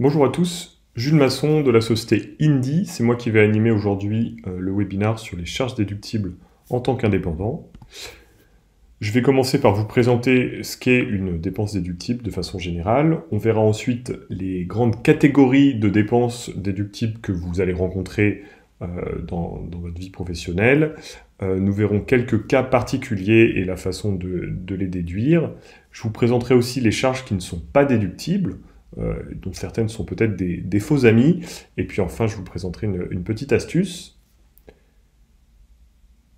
Bonjour à tous, Jules Masson de la société Indie, c'est moi qui vais animer aujourd'hui le webinaire sur les charges déductibles en tant qu'indépendant. Je vais commencer par vous présenter ce qu'est une dépense déductible de façon générale. On verra ensuite les grandes catégories de dépenses déductibles que vous allez rencontrer dans votre vie professionnelle. Nous verrons quelques cas particuliers et la façon de les déduire. Je vous présenterai aussi les charges qui ne sont pas déductibles, dont certaines sont peut-être des faux amis. Et puis enfin, je vous présenterai une petite astuce.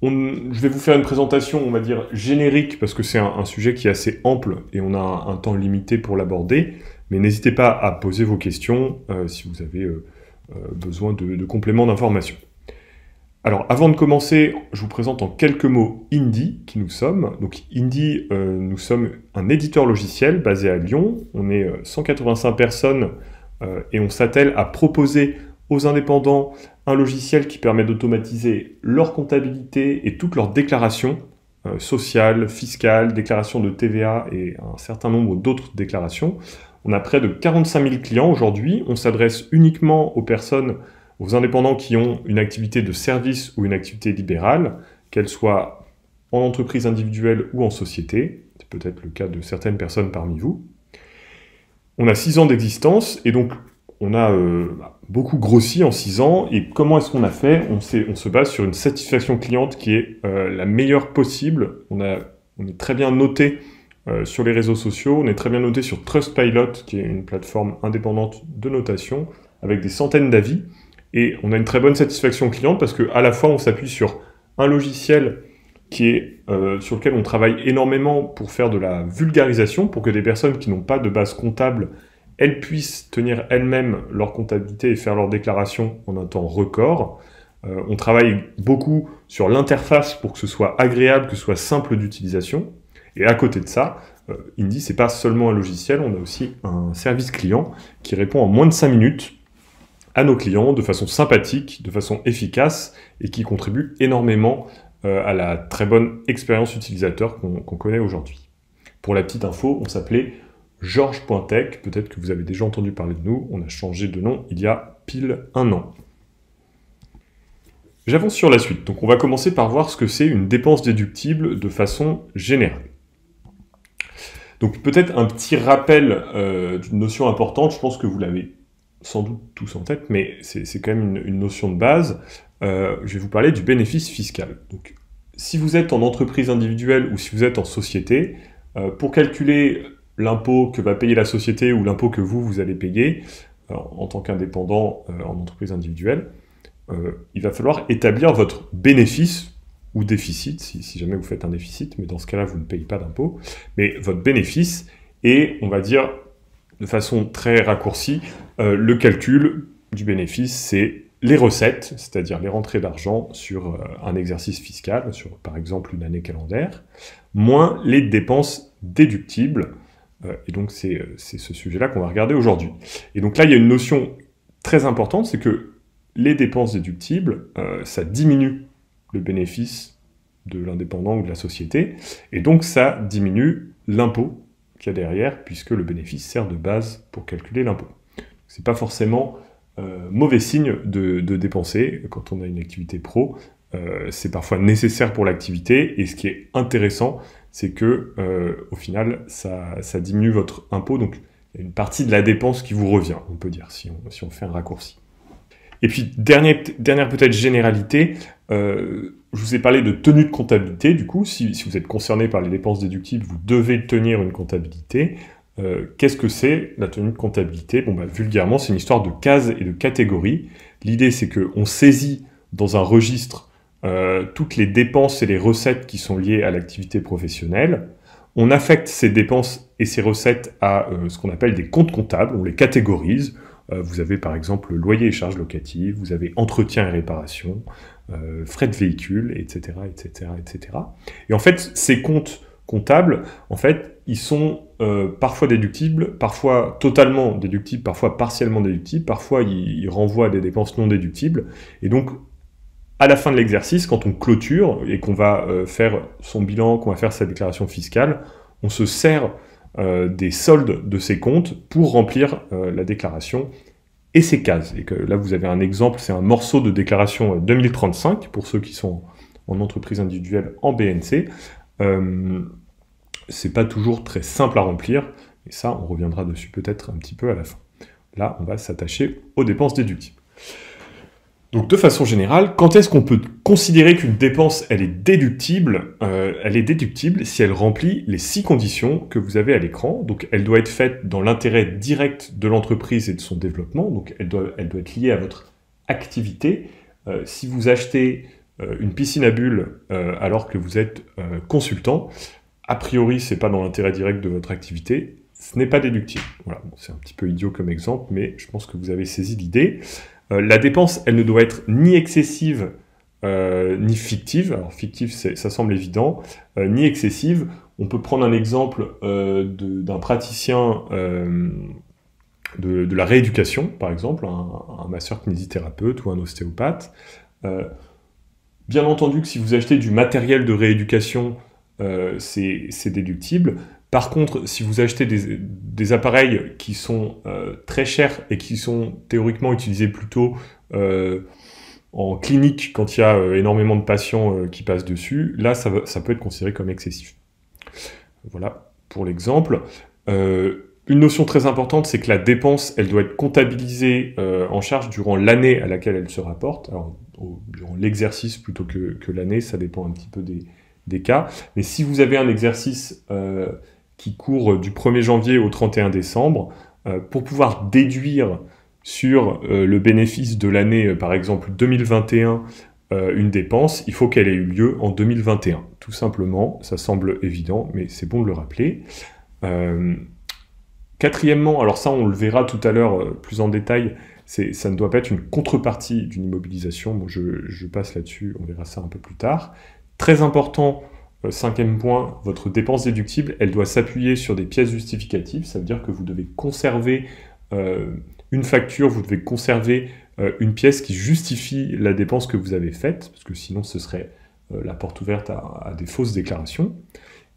Je vais vous faire une présentation, on va dire, générique, parce que c'est un sujet qui est assez ample et on a un temps limité pour l'aborder. Mais n'hésitez pas à poser vos questions si vous avez besoin de compléments d'information. Alors, avant de commencer, je vous présente en quelques mots Indie, qui nous sommes. Donc, Indie, nous sommes un éditeur logiciel basé à Lyon. On est 185 personnes et on s'attelle à proposer aux indépendants un logiciel qui permet d'automatiser leur comptabilité et toutes leurs déclarations sociales, fiscales, déclarations de TVA et un certain nombre d'autres déclarations. On a près de 45 000 clients aujourd'hui. On s'adresse uniquement aux personnes, aux indépendants qui ont une activité de service ou une activité libérale, qu'elle soit en entreprise individuelle ou en société. C'est peut-être le cas de certaines personnes parmi vous. On a 6 ans d'existence et donc on a beaucoup grossi en 6 ans. Et comment est-ce qu'on a fait? On se base sur une satisfaction cliente qui est la meilleure possible. On est très bien noté sur les réseaux sociaux. On est très bien noté sur Trustpilot, qui est une plateforme indépendante de notation, avec des centaines d'avis. Et on a une très bonne satisfaction cliente parce qu'à la fois, on s'appuie sur un logiciel sur lequel on travaille énormément pour faire de la vulgarisation, pour que des personnes qui n'ont pas de base comptable, elles puissent tenir elles-mêmes leur comptabilité et faire leur déclaration en un temps record. On travaille beaucoup sur l'interface pour que ce soit agréable, que ce soit simple d'utilisation. Et à côté de ça, Indie, c'est pas seulement un logiciel, on a aussi un service client qui répond en moins de 5 minutes à nos clients de façon sympathique, de façon efficace et qui contribue énormément à la très bonne expérience utilisateur qu'on connaît aujourd'hui. Pour la petite info, on s'appelait Georges.tech, peut-être que vous avez déjà entendu parler de nous, on a changé de nom il y a pile 1 an. J'avance sur la suite, donc on va commencer par voir ce que c'est une dépense déductible de façon générale. Donc peut-être un petit rappel d'une notion importante, je pense que vous l'avez sans doute tous en tête, mais c'est quand même une notion de base. Je vais vous parler du bénéfice fiscal. Donc, si vous êtes en entreprise individuelle ou si vous êtes en société, pour calculer l'impôt que va payer la société ou l'impôt que vous allez payer en tant qu'indépendant en entreprise individuelle, il va falloir établir votre bénéfice ou déficit, si jamais vous faites un déficit, mais dans ce cas-là, vous ne payez pas d'impôt, mais votre bénéfice et, on va dire, de façon très raccourcie, le calcul du bénéfice, c'est les recettes, c'est-à-dire les rentrées d'argent sur un exercice fiscal, sur par exemple une année calendaire, moins les dépenses déductibles. Et donc c'est ce sujet-là qu'on va regarder aujourd'hui. Et donc là, il y a une notion très importante, c'est que les dépenses déductibles, ça diminue le bénéfice de l'indépendant ou de la société, et donc ça diminue l'impôt qu'il y a derrière, puisque le bénéfice sert de base pour calculer l'impôt. C'est pas forcément mauvais signe de dépenser quand on a une activité pro. C'est parfois nécessaire pour l'activité, et ce qui est intéressant, c'est que au final, ça diminue votre impôt, donc il y a une partie de la dépense qui vous revient, on peut dire, si on fait un raccourci. Et puis, dernière peut-être généralité, je vous ai parlé de tenue de comptabilité, du coup, si vous êtes concerné par les dépenses déductibles, vous devez tenir une comptabilité. Qu'est-ce que c'est la tenue de comptabilité? Bon, vulgairement, c'est une histoire de cases et de catégories. L'idée, c'est qu'on saisit dans un registre toutes les dépenses et les recettes qui sont liées à l'activité professionnelle. On affecte ces dépenses et ces recettes à ce qu'on appelle des comptes comptables, on les catégorise. Vous avez par exemple loyer et charges locatives, vous avez entretien et réparation, frais de véhicule, etc., etc., etc. Et en fait, ces comptes comptables, en fait, ils sont parfois déductibles, parfois totalement déductibles, parfois partiellement déductibles, parfois ils renvoient à des dépenses non déductibles. Et donc, à la fin de l'exercice, quand on clôture et qu'on va faire son bilan, qu'on va faire sa déclaration fiscale, on se sert des soldes de ces comptes pour remplir la déclaration et ces cases. Et que là, vous avez un exemple, c'est un morceau de déclaration 2035, pour ceux qui sont en entreprise individuelle en BNC. C'est pas toujours très simple à remplir, et ça, on reviendra dessus peut-être un petit peu à la fin. Là, on va s'attacher aux dépenses déductibles. Donc, de façon générale, quand est-ce qu'on peut considérer qu'une dépense, elle est déductible? Elle est déductible si elle remplit les 6 conditions que vous avez à l'écran. Donc, elle doit être faite dans l'intérêt direct de l'entreprise et de son développement. Donc, elle doit être liée à votre activité. Si vous achetez une piscine à bulles alors que vous êtes consultant, a priori, c'est pas dans l'intérêt direct de votre activité. Ce n'est pas déductible. Voilà, bon, c'est un petit peu idiot comme exemple, mais je pense que vous avez saisi l'idée. La dépense, elle ne doit être ni excessive ni fictive. Alors fictive, ça semble évident. Ni excessive. On peut prendre un exemple d'un praticien de la rééducation, par exemple, un masseur-kinésithérapeute ou un ostéopathe. Bien entendu que si vous achetez du matériel de rééducation, c'est déductible. Par contre, si vous achetez des appareils qui sont très chers et qui sont théoriquement utilisés plutôt en clinique quand il y a énormément de patients qui passent dessus, là, ça peut être considéré comme excessif. Voilà pour l'exemple. Une notion très importante, c'est que la dépense, elle doit être comptabilisée en charge durant l'année à laquelle elle se rapporte. Alors, durant l'exercice plutôt que l'année, ça dépend un petit peu des cas. Mais si vous avez un exercice qui court du 1er janvier au 31 décembre, pour pouvoir déduire sur le bénéfice de l'année, par exemple 2021, une dépense, il faut qu'elle ait eu lieu en 2021. Tout simplement, ça semble évident, mais c'est bon de le rappeler. Quatrièmement, alors ça on le verra tout à l'heure plus en détail, ça ne doit pas être une contrepartie d'une immobilisation. Bon, je passe là-dessus, on verra ça un peu plus tard. Très important, 5e point, votre dépense déductible, elle doit s'appuyer sur des pièces justificatives. Ça veut dire que vous devez conserver une facture, vous devez conserver une pièce qui justifie la dépense que vous avez faite, parce que sinon ce serait la porte ouverte à des fausses déclarations.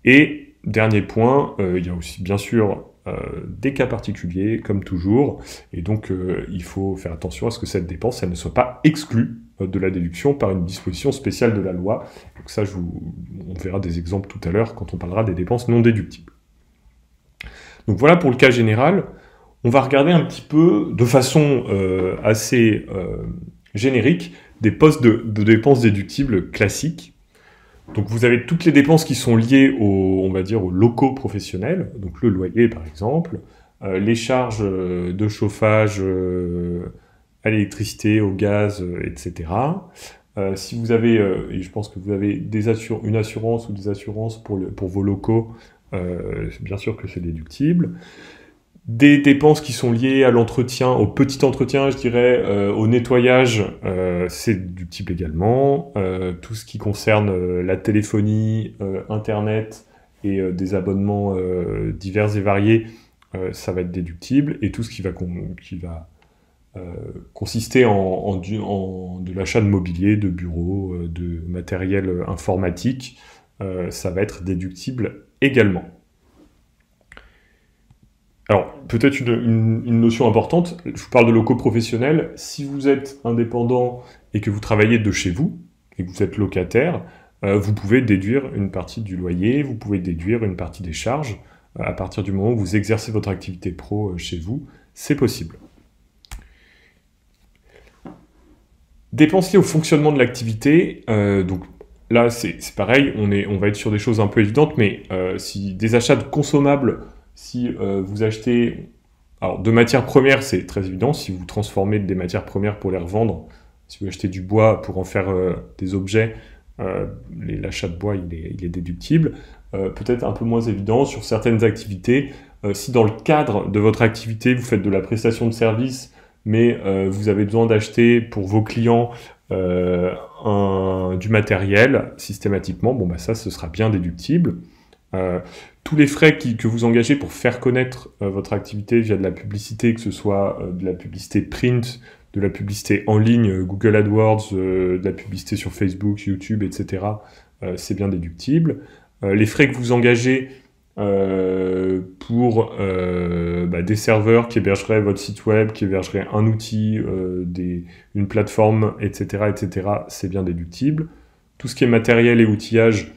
Et dernier point, il y a aussi bien sûr des cas particuliers, comme toujours, et donc il faut faire attention à ce que cette dépense elle ne soit pas exclue de la déduction par une disposition spéciale de la loi. Donc ça, on verra des exemples tout à l'heure quand on parlera des dépenses non déductibles. Donc voilà pour le cas général. On va regarder un petit peu, de façon assez générique, des postes de dépenses déductibles classiques. Donc vous avez toutes les dépenses qui sont liées on va dire, aux locaux professionnels, donc le loyer par exemple, les charges de chauffage à l'électricité, au gaz, etc. Si vous avez, et je pense que vous avez une assurance ou des assurances pour vos locaux, bien sûr que c'est déductible. Des dépenses qui sont liées à l'entretien, au petit entretien, je dirais, au nettoyage, c'est déductible également. Tout ce qui concerne la téléphonie, Internet et des abonnements divers et variés, ça va être déductible. Et tout ce qui va consister en de l'achat de mobilier, de bureaux, de matériel informatique, ça va être déductible également. Alors, peut-être une notion importante, je vous parle de locaux professionnels. Si vous êtes indépendant et que vous travaillez de chez vous, et que vous êtes locataire, vous pouvez déduire une partie du loyer, vous pouvez déduire une partie des charges, à partir du moment où vous exercez votre activité pro chez vous, c'est possible. Dépenses liées au fonctionnement de l'activité, donc là c'est pareil, on va être sur des choses un peu évidentes, mais si des achats de consommables, si vous achetez, alors de matières premières, c'est très évident, si vous transformez des matières premières pour les revendre, si vous achetez du bois pour en faire des objets, l'achat de bois il est déductible. Peut-être un peu moins évident sur certaines activités, si dans le cadre de votre activité, vous faites de la prestation de service, mais vous avez besoin d'acheter pour vos clients du matériel systématiquement, bon bah ça ce sera bien déductible. Tous les frais que vous engagez pour faire connaître votre activité via de la publicité, que ce soit de la publicité print, de la publicité en ligne, Google AdWords, de la publicité sur Facebook, YouTube, etc., c'est bien déductible. Les frais que vous engagez pour des serveurs qui hébergeraient votre site web, qui hébergeraient un outil, une plateforme, etc., etc., c'est bien déductible. Tout ce qui est matériel et outillage,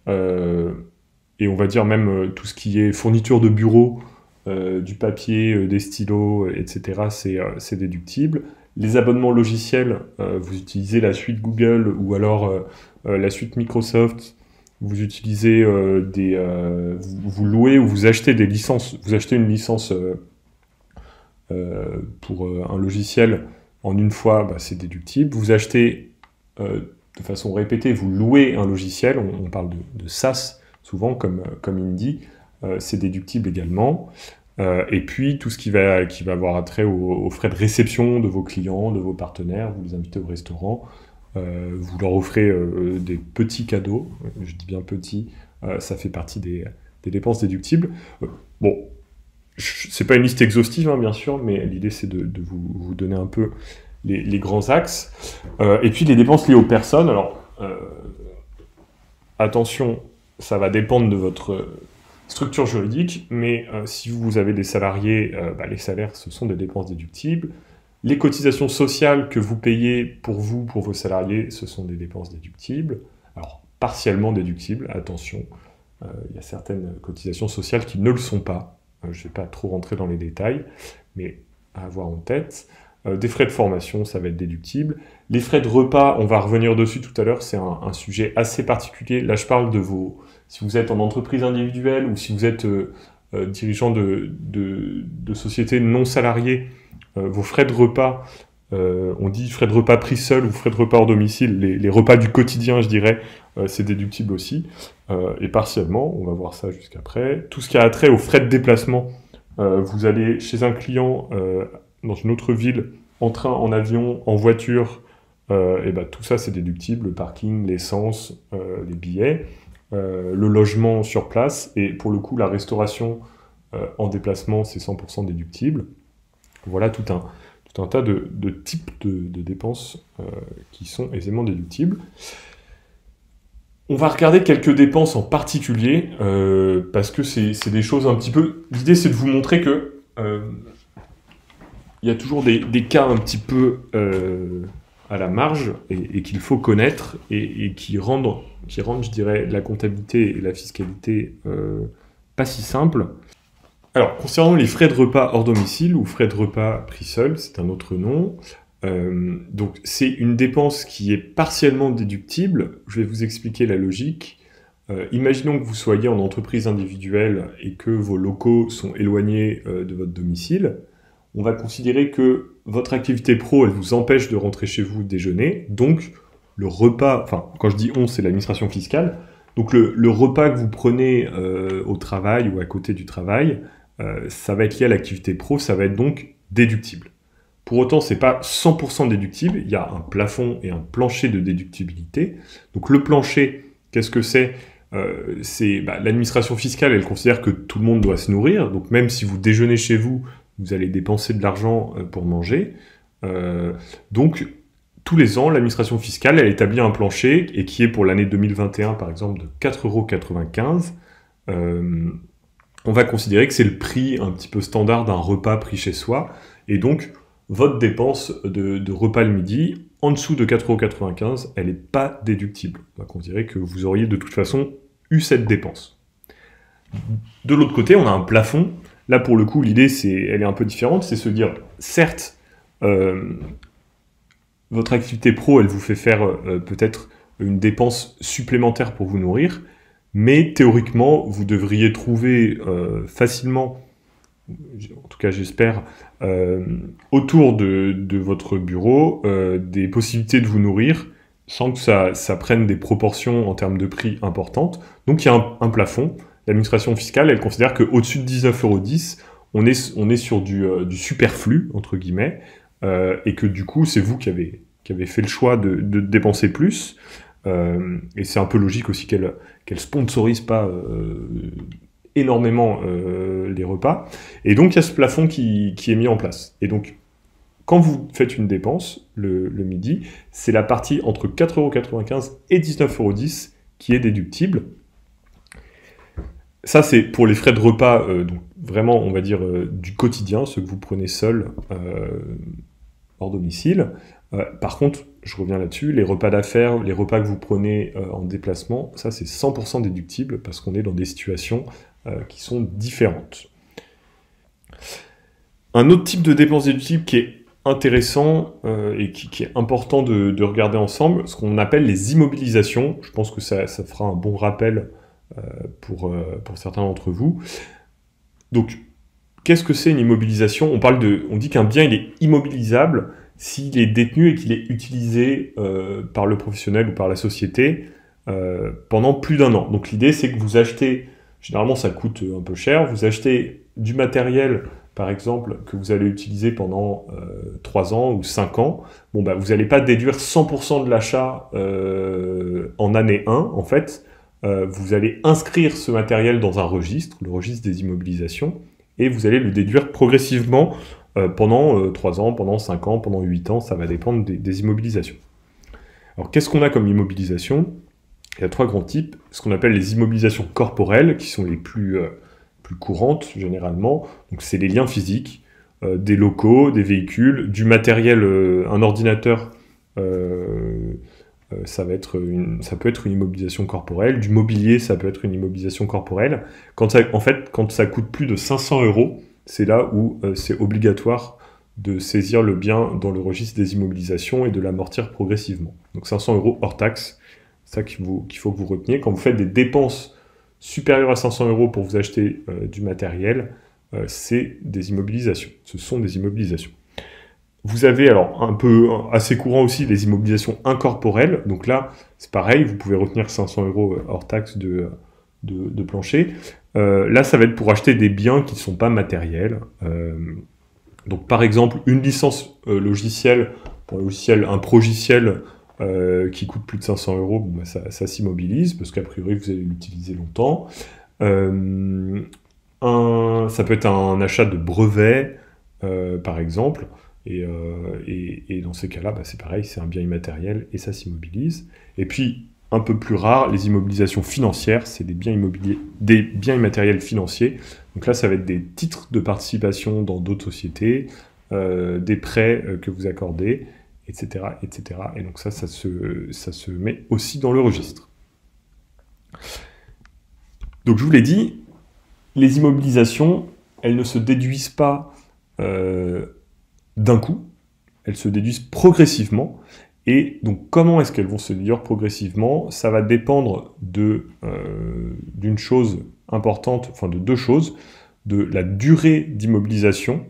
et on va dire même tout ce qui est fourniture de bureau, du papier, des stylos, etc., c'est déductible. Les abonnements logiciels, vous utilisez la suite Google ou alors la suite Microsoft, vous utilisez vous louez ou vous achetez des licences, vous achetez une licence pour un logiciel en une fois, c'est déductible. Vous achetez de façon répétée, vous louez un logiciel, on parle de SaaS souvent comme Indie, c'est déductible également. Et puis tout ce qui va avoir attrait aux frais de réception de vos clients, de vos partenaires, vous les invitez au restaurant, vous leur offrez des petits cadeaux, je dis bien petits, ça fait partie des dépenses déductibles. Bon, c'est pas une liste exhaustive, hein, bien sûr, mais l'idée c'est de vous donner un peu les grands axes. Et puis les dépenses liées aux personnes, alors attention, ça va dépendre de votre structure juridique, mais si vous avez des salariés, les salaires, ce sont des dépenses déductibles. Les cotisations sociales que vous payez pour vos salariés, ce sont des dépenses déductibles. Alors, partiellement déductibles, attention, il y a certaines cotisations sociales qui ne le sont pas. Je ne vais pas trop rentrer dans les détails, mais à avoir en tête. Des frais de formation, ça va être déductible. Les frais de repas, on va revenir dessus tout à l'heure, c'est un sujet assez particulier. Là, je parle de si vous êtes en entreprise individuelle ou si vous êtes dirigeant de sociétés non salariées, vos frais de repas, on dit frais de repas pris seul ou frais de repas hors domicile, les repas du quotidien, je dirais, c'est déductible aussi. Et partiellement, on va voir ça jusqu'après. Tout ce qui a attrait aux frais de déplacement, vous allez chez un client dans une autre ville, en train, en avion, en voiture, tout ça c'est déductible, le parking, l'essence, les billets, le logement sur place, et pour le coup la restauration en déplacement c'est 100% déductible. Voilà tout un tas de types de dépenses qui sont aisément déductibles. On va regarder quelques dépenses en particulier, parce que c'est des choses un petit peu... L'idée c'est de vous montrer que il y a toujours des cas un petit peu à la marge et qu'il faut connaître et qui rendent, je dirais, la comptabilité et la fiscalité pas si simples. Alors, concernant les frais de repas hors domicile ou frais de repas pris seul, c'est un autre nom. Donc, c'est une dépense qui est partiellement déductible. Je vais vous expliquer la logique. Imaginons que vous soyez en entreprise individuelle et que vos locaux sont éloignés de votre domicile. On va considérer que votre activité pro, elle vous empêche de rentrer chez vous déjeuner, donc le repas, enfin quand je dis on, c'est l'administration fiscale, donc le repas que vous prenez au travail ou à côté du travail, ça va être lié à l'activité pro, ça va être donc déductible. Pour autant, c'est pas 100% déductible, il y a un plafond et un plancher de déductibilité. Donc le plancher, qu'est-ce que c'est l'administration fiscale, elle considère que tout le monde doit se nourrir, donc même si vous déjeunez chez vous, vous allez dépenser de l'argent pour manger. Donc, tous les ans, l'administration fiscale, elle établit un plancher, et qui est pour l'année 2021, par exemple, de 4,95 €. On va considérer que c'est le prix un petit peu standard d'un repas pris chez soi. Et donc, votre dépense de repas le midi, en dessous de 4,95 €, elle n'est pas déductible. On va considérer que vous auriez de toute façon eu cette dépense. De l'autre côté, on a un plafond. Là, pour le coup, l'idée, elle est un peu différente, c'est se dire, certes, votre activité pro, elle vous fait faire peut-être une dépense supplémentaire pour vous nourrir, mais théoriquement, vous devriez trouver facilement, en tout cas j'espère, autour de votre bureau, des possibilités de vous nourrir, sans que ça prenne des proportions en termes de prix importantes. Donc il y a un plafond. L'administration fiscale, elle considère qu'au-dessus de 19,10 €, on est sur du superflu, entre guillemets, et que du coup, c'est vous qui avez fait le choix de dépenser plus. Et c'est un peu logique aussi qu'elle sponsorise pas énormément les repas. Et donc, il y a ce plafond qui est mis en place. Et donc, quand vous faites une dépense, le midi, c'est la partie entre 4,95 € et 19,10 € qui est déductible. Ça, c'est pour les frais de repas, donc vraiment, on va dire, du quotidien, ceux que vous prenez seul hors domicile. Par contre, je reviens là-dessus, les repas d'affaires, les repas que vous prenez en déplacement, ça c'est 100% déductible parce qu'on est dans des situations qui sont différentes. Un autre type de dépense déductible qui est intéressant et qui est important de regarder ensemble, ce qu'on appelle les immobilisations. Je pense que ça fera un bon rappel pour certains d'entre vous. Donc, qu'est-ce que c'est une immobilisation ? On dit qu'un bien il est immobilisable s'il est détenu et qu'il est utilisé par le professionnel ou par la société pendant plus d'1 an. Donc l'idée c'est que vous achetez, généralement ça coûte un peu cher, vous achetez du matériel par exemple que vous allez utiliser pendant 3 ans ou 5 ans, bon, bah, vous n'allez pas déduire 100% de l'achat en année 1 en fait, vous allez inscrire ce matériel dans un registre, le registre des immobilisations, et vous allez le déduire progressivement pendant 3 ans, pendant 5 ans, pendant 8 ans, ça va dépendre des immobilisations. Alors qu'est-ce qu'on a comme immobilisation ? Il y a 3 grands types, ce qu'on appelle les immobilisations corporelles, qui sont les plus courantes généralement, donc c'est les liens physiques, des locaux, des véhicules, du matériel, un ordinateur, ça peut être une immobilisation corporelle, du mobilier, ça peut être une immobilisation corporelle. Quand ça coûte plus de 500 €, c'est là où c'est obligatoire de saisir le bien dans le registre des immobilisations et de l'amortir progressivement. Donc 500 € hors taxe, c'est ça qu'il faut que vous reteniez. Quand vous faites des dépenses supérieures à 500 € pour vous acheter du matériel, c'est des immobilisations. Ce sont des immobilisations. Vous avez alors assez courant aussi les immobilisations incorporelles. Donc là, c'est pareil, vous pouvez retenir 500 € hors taxe de plancher. Là, ça va être pour acheter des biens qui ne sont pas matériels. Donc par exemple, une licence logicielle, pour un logiciel, un progiciel qui coûte plus de 500 €, bon, bah, ça s'immobilise parce qu'a priori vous allez l'utiliser longtemps. Ça peut être un achat de brevet, par exemple. Et dans ces cas-là, bah, c'est pareil, c'est un bien immatériel et ça s'immobilise. Et puis, un peu plus rare, les immobilisations financières, c'est des biens immatériels financiers. Donc là, ça va être des titres de participation dans d'autres sociétés, des prêts que vous accordez, etc., etc. Et donc ça se met aussi dans le registre. Donc je vous l'ai dit, les immobilisations, elles ne se déduisent pas d'un coup, elles se déduisent progressivement. Et donc, comment est-ce qu'elles vont se déduire progressivement ? Ça va dépendre d'une chose importante, enfin de 2 choses, de la durée d'immobilisation.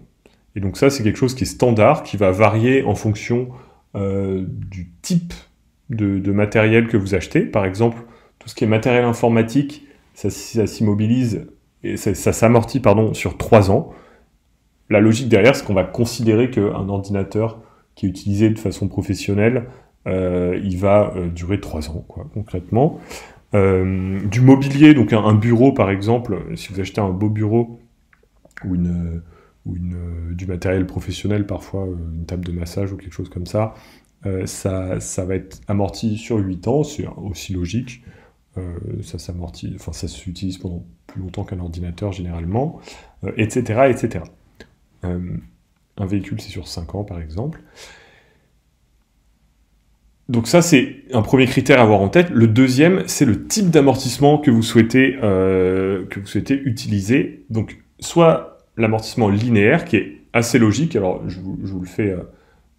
Et donc ça, c'est quelque chose qui est standard, qui va varier en fonction du type de matériel que vous achetez. Par exemple, tout ce qui est matériel informatique, ça s'immobilise, et ça s'amortit sur 3 ans. La logique derrière, c'est qu'on va considérer qu'un ordinateur qui est utilisé de façon professionnelle, il va durer 3 ans, quoi, concrètement. Du mobilier, donc un bureau par exemple, si vous achetez un beau bureau ou du matériel professionnel, parfois une table de massage ou quelque chose comme ça, ça va être amorti sur 8 ans, c'est aussi logique. Ça s'amortit, enfin ça s'utilise pendant plus longtemps qu'un ordinateur généralement, etc., etc. Un véhicule, c'est sur 5 ans, par exemple. Donc ça, c'est un premier critère à avoir en tête. Le deuxième, c'est le type d'amortissement que vous souhaitez utiliser. Donc, soit l'amortissement linéaire, qui est assez logique. Alors, je vous le fais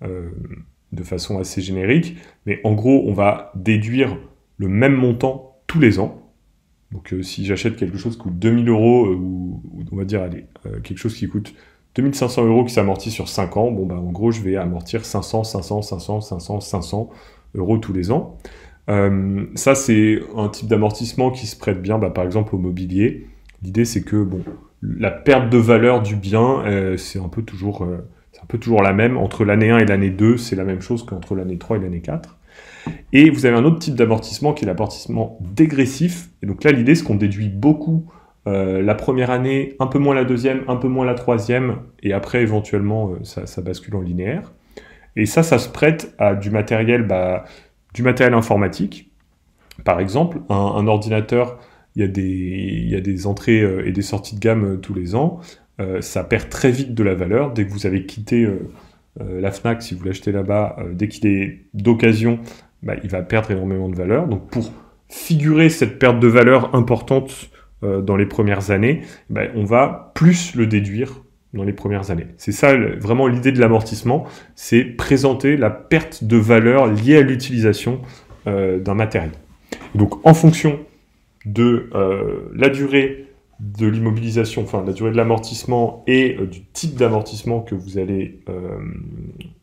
de façon assez générique. Mais en gros, on va déduire le même montant tous les ans. Donc, si j'achète quelque chose qui coûte 2000 €, ou on va dire, quelque chose qui coûte 2500 € qui s'amortit sur 5 ans, bon, bah, en gros, je vais amortir 500, 500, 500, 500, 500 € tous les ans. Ça, c'est un type d'amortissement qui se prête bien, par exemple, au mobilier. L'idée, c'est que la perte de valeur du bien, c'est un peu toujours la même. Entre l'année 1 et l'année 2, c'est la même chose qu'entre l'année 3 et l'année 4. Et vous avez un autre type d'amortissement qui est l'amortissement dégressif. Et donc là, l'idée, c'est qu'on déduit beaucoup la première année, un peu moins la deuxième, un peu moins la troisième, et après, éventuellement, ça bascule en linéaire. Et ça se prête à du matériel informatique. Par exemple, un ordinateur il y a des entrées et des sorties de gamme tous les ans, ça perd très vite de la valeur. Dès que vous avez quitté la Fnac, si vous l'achetez là-bas, dès qu'il est d'occasion, bah, il va perdre énormément de valeur. Donc pour figurer cette perte de valeur importante dans les premières années, bah, on va plus le déduire dans les premières années. C'est ça vraiment l'idée de l'amortissement, c'est présenter la perte de valeur liée à l'utilisation d'un matériel. Donc en fonction de la durée de l'immobilisation, enfin la durée de l'amortissement et du type d'amortissement que vous allez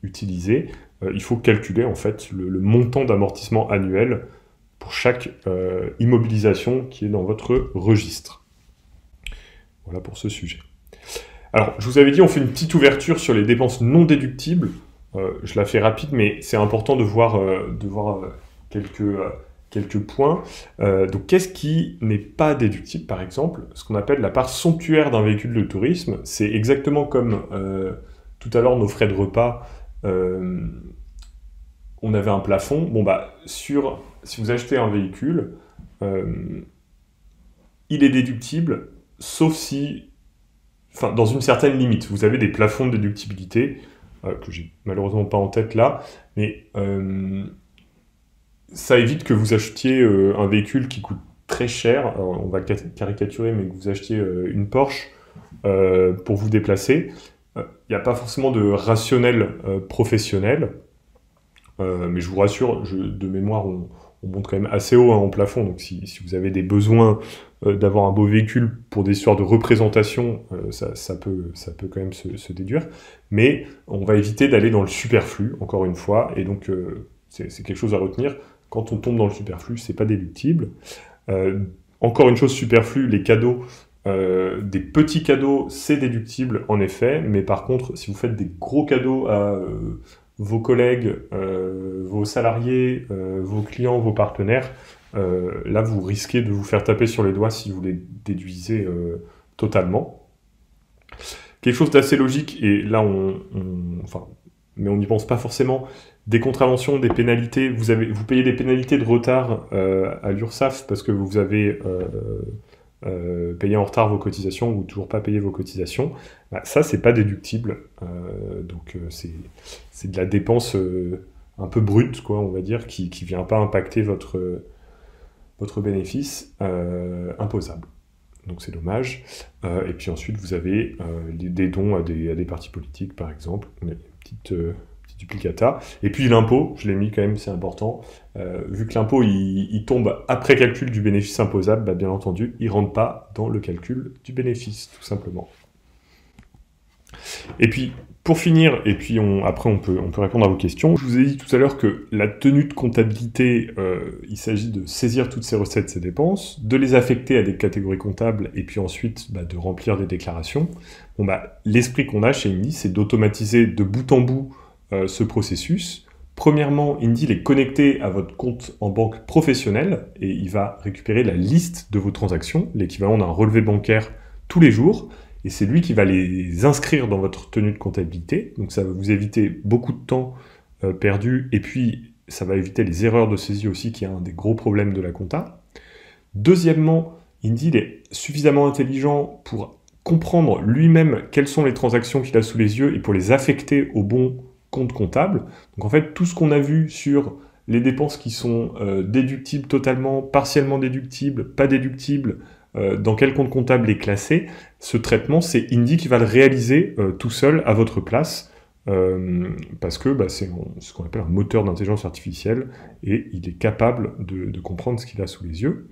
utiliser, il faut calculer en fait le montant d'amortissement annuel pour chaque immobilisation qui est dans votre registre. Voilà pour ce sujet. Alors, je vous avais dit, on fait une petite ouverture sur les dépenses non déductibles. Je la fais rapide, mais c'est important de voir quelques points. Donc, qu'est-ce qui n'est pas déductible, par exemple? Ce qu'on appelle la part somptuaire d'un véhicule de tourisme. C'est exactement comme tout à l'heure nos frais de repas. On avait un plafond. Bon, bah, si vous achetez un véhicule, il est déductible, sauf si... Enfin, dans une certaine limite. Vous avez des plafonds de déductibilité, que j'ai malheureusement pas en tête là, mais ça évite que vous achetiez un véhicule qui coûte très cher, alors, on va caricaturer, mais que vous achetiez une Porsche pour vous déplacer. Il n'y a pas forcément de rationnel professionnel, mais je vous rassure, de mémoire, on monte quand même assez haut en plafond, donc si vous avez des besoins d'avoir un beau véhicule pour des histoires de représentation, ça peut quand même se déduire, mais on va éviter d'aller dans le superflu, encore une fois, et donc c'est quelque chose à retenir. Quand on tombe dans le superflu, c'est pas déductible. Encore une chose superflue, les cadeaux, des petits cadeaux, c'est déductible en effet, mais par contre, si vous faites des gros cadeaux à vos collègues, vos salariés, vos clients, vos partenaires, là vous risquez de vous faire taper sur les doigts si vous les déduisez totalement. Quelque chose d'assez logique, et là mais on n'y pense pas forcément, des contraventions, des pénalités, vous payez des pénalités de retard à l'URSSAF parce que vous avez payé en retard vos cotisations ou toujours pas payé vos cotisations, bah, ça c'est pas déductible, donc c'est de la dépense un peu brute, quoi, on va dire, qui vient pas impacter votre bénéfice imposable. Donc c'est dommage. Et puis ensuite vous avez des dons à des partis politiques, par exemple, on a une petite duplicata. Et puis l'impôt, je l'ai mis quand même, c'est important. Vu que l'impôt il tombe après calcul du bénéfice imposable, bah, bien entendu, il rentre pas dans le calcul du bénéfice, tout simplement. Et puis, pour finir, et puis après on peut répondre à vos questions, je vous ai dit tout à l'heure que la tenue de comptabilité, il s'agit de saisir toutes ces recettes, ces dépenses, de les affecter à des catégories comptables, et puis ensuite de remplir des déclarations. Bon, l'esprit qu'on a chez Indy, c'est d'automatiser de bout en bout ce processus. Premièrement, Indy est connecté à votre compte en banque professionnel, et il va récupérer la liste de vos transactions, l'équivalent d'un relevé bancaire tous les jours, et c'est lui qui va les inscrire dans votre tenue de comptabilité. Donc ça va vous éviter beaucoup de temps perdu, et puis ça va éviter les erreurs de saisie aussi, qui est un des gros problèmes de la compta. Deuxièmement, Indy est suffisamment intelligent pour comprendre lui-même quelles sont les transactions qu'il a sous les yeux et pour les affecter au bon compte comptable. Donc en fait, tout ce qu'on a vu sur les dépenses qui sont déductibles totalement, partiellement déductibles, pas déductibles, dans quel compte comptable est classé, ce traitement, c'est Indy qui va le réaliser tout seul à votre place, parce que c'est ce qu'on appelle un moteur d'intelligence artificielle, et il est capable de comprendre ce qu'il a sous les yeux.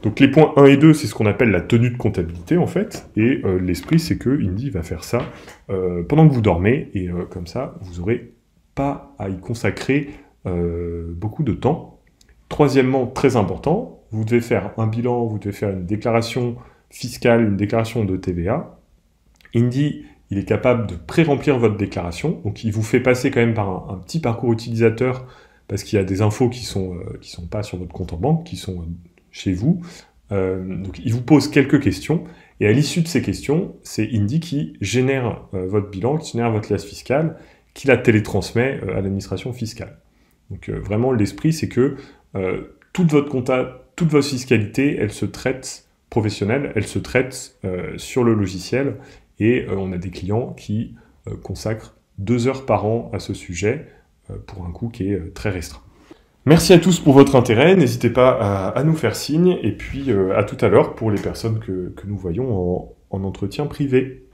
Donc les points 1 et 2, c'est ce qu'on appelle la tenue de comptabilité, en fait, et l'esprit, c'est que Indy va faire ça pendant que vous dormez, et comme ça, vous n'aurez pas à y consacrer beaucoup de temps. Troisièmement, très important, vous devez faire un bilan, vous devez faire une déclaration fiscale, une déclaration de TVA. Indy, il est capable de pré-remplir votre déclaration, donc il vous fait passer quand même par un petit parcours utilisateur, parce qu'il y a des infos qui sont pas sur votre compte en banque, qui sont chez vous. Donc il vous pose quelques questions, et à l'issue de ces questions, c'est Indy qui génère votre bilan, qui génère votre liasse fiscale, qui la télétransmet à l'administration fiscale. Donc vraiment, l'esprit, c'est que toute votre compta toute votre fiscalité, elle se traite professionnelle, elle se traite sur le logiciel, et on a des clients qui consacrent 2 heures par an à ce sujet, pour un coût qui est très restreint. Merci à tous pour votre intérêt, n'hésitez pas à nous faire signe, et puis à tout à l'heure pour les personnes que nous voyons en entretien privé.